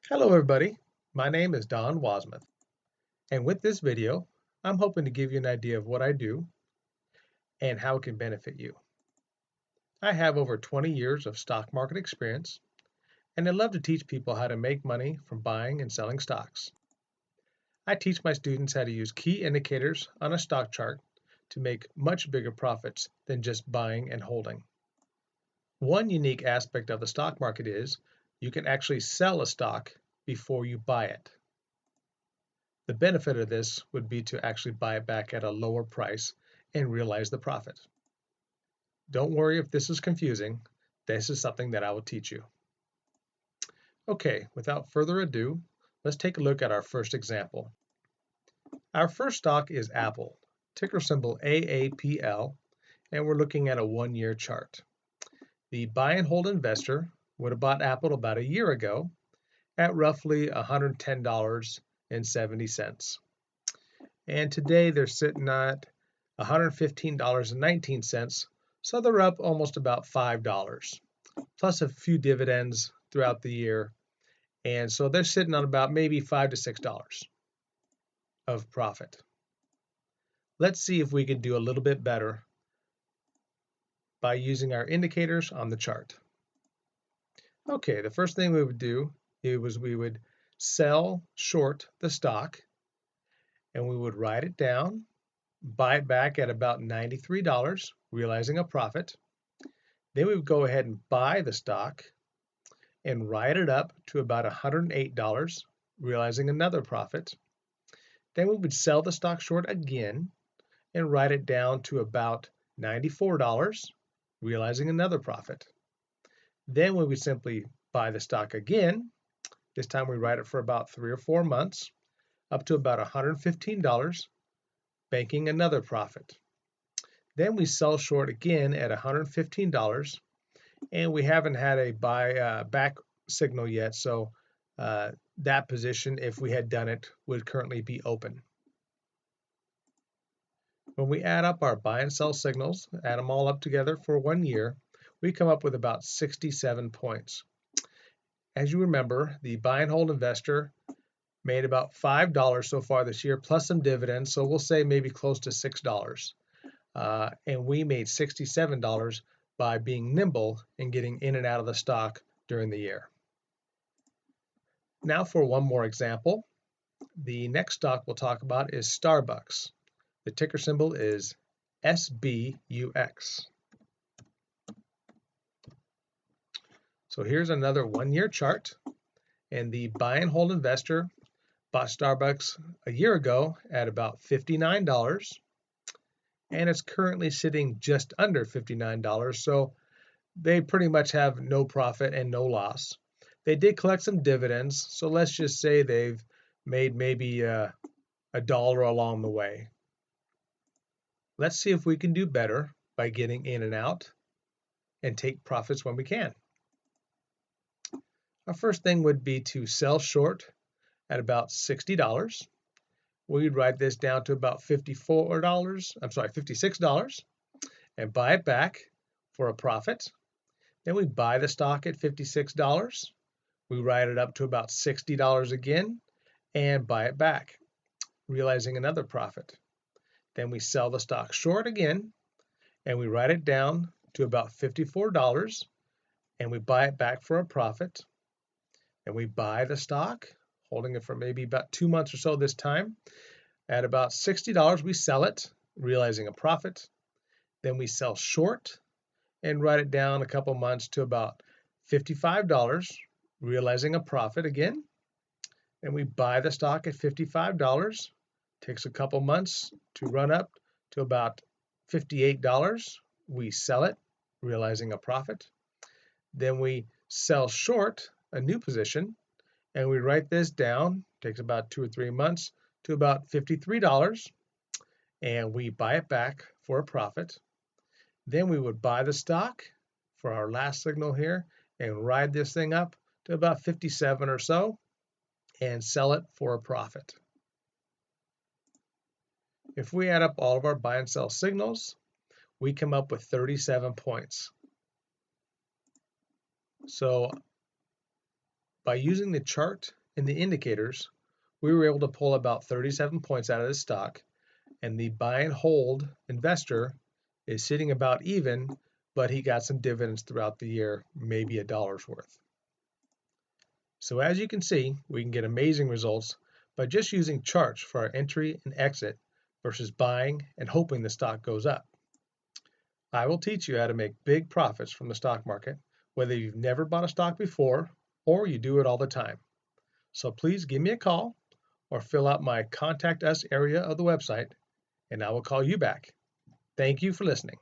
Hello everybody, my name is Don Wasmuth, and with this video, I'm hoping to give you an idea of what I do and how it can benefit you. I have over 20 years of stock market experience, and I love to teach people how to make money from buying and selling stocks. I teach my students how to use key indicators on a stock chart to make much bigger profits than just buying and holding. One unique aspect of the stock market is you can actually sell a stock before you buy it. The benefit of this would be to actually buy it back at a lower price and realize the profit. Don't worry if this is confusing. This is something that I will teach you. Okay, without further ado, let's take a look at our first example. Our first stock is Apple, ticker symbol AAPL, and we're looking at a one-year chart. The buy and hold investor would have bought Apple about a year ago at roughly $110.70. And today they're sitting at $115.19, so they're up almost about $5, plus a few dividends throughout the year. And so they're sitting on about maybe $5 to $6 of profit. Let's see if we can do a little bit better by using our indicators on the chart. Okay, the first thing we would do is we would sell short the stock, and we would write it down, buy it back at about $93, realizing a profit. Then we would go ahead and buy the stock and write it up to about $108, realizing another profit. Then we would sell the stock short again and write it down to about $94, realizing another profit. Then we would simply buy the stock again. This time we write it for about 3 or 4 months, up to about $115, banking another profit. Then we sell short again at $115, and we haven't had a back signal yet, so that position, if we had done it, would currently be open. When we add up our buy and sell signals, add them all up together for 1 year, we come up with about 67 points. As you remember, the buy and hold investor made about $5 so far this year, plus some dividends, so we'll say maybe close to $6. And we made $67 by being nimble and getting in and out of the stock during the year. Now for one more example, the next stock we'll talk about is Starbucks. The ticker symbol is SBUX. So here's another one-year chart, and the buy and hold investor bought Starbucks a year ago at about $59, and it's currently sitting just under $59, so they pretty much have no profit and no loss. They did collect some dividends, so let's just say they've made maybe $1 along the way. Let's see if we can do better by getting in and out and take profits when we can. Our first thing would be to sell short at about $60. We'd write this down to about $56, and buy it back for a profit. Then we buy the stock at $56. We write it up to about $60 again and buy it back, realizing another profit. Then we sell the stock short again, and we write it down to about $54, and we buy it back for a profit. And we buy the stock, holding it for maybe about 2 months or so this time. At about $60, we sell it, realizing a profit. Then we sell short and write it down a couple months to about $55, realizing a profit again. And we buy the stock at $55. Takes a couple months to run up to about $58. We sell it, realizing a profit. Then we sell short a new position, and we write this down. Takes about 2 or 3 months to about $53, and we buy it back for a profit. Then we would buy the stock for our last signal here and ride this thing up to about 57 or so and sell it for a profit. If we add up all of our buy and sell signals, we come up with 37 points. So By using the chart and the indicators, we were able to pull about 37 points out of the stock, and the buy and hold investor is sitting about even, but he got some dividends throughout the year, maybe $1 worth. So as you can see, we can get amazing results by just using charts for our entry and exit versus buying and hoping the stock goes up. I will teach you how to make big profits from the stock market, whether you've never bought a stock before or you do it all the time. So please give me a call or fill out my contact us area of the website, and I will call you back. Thank you for listening.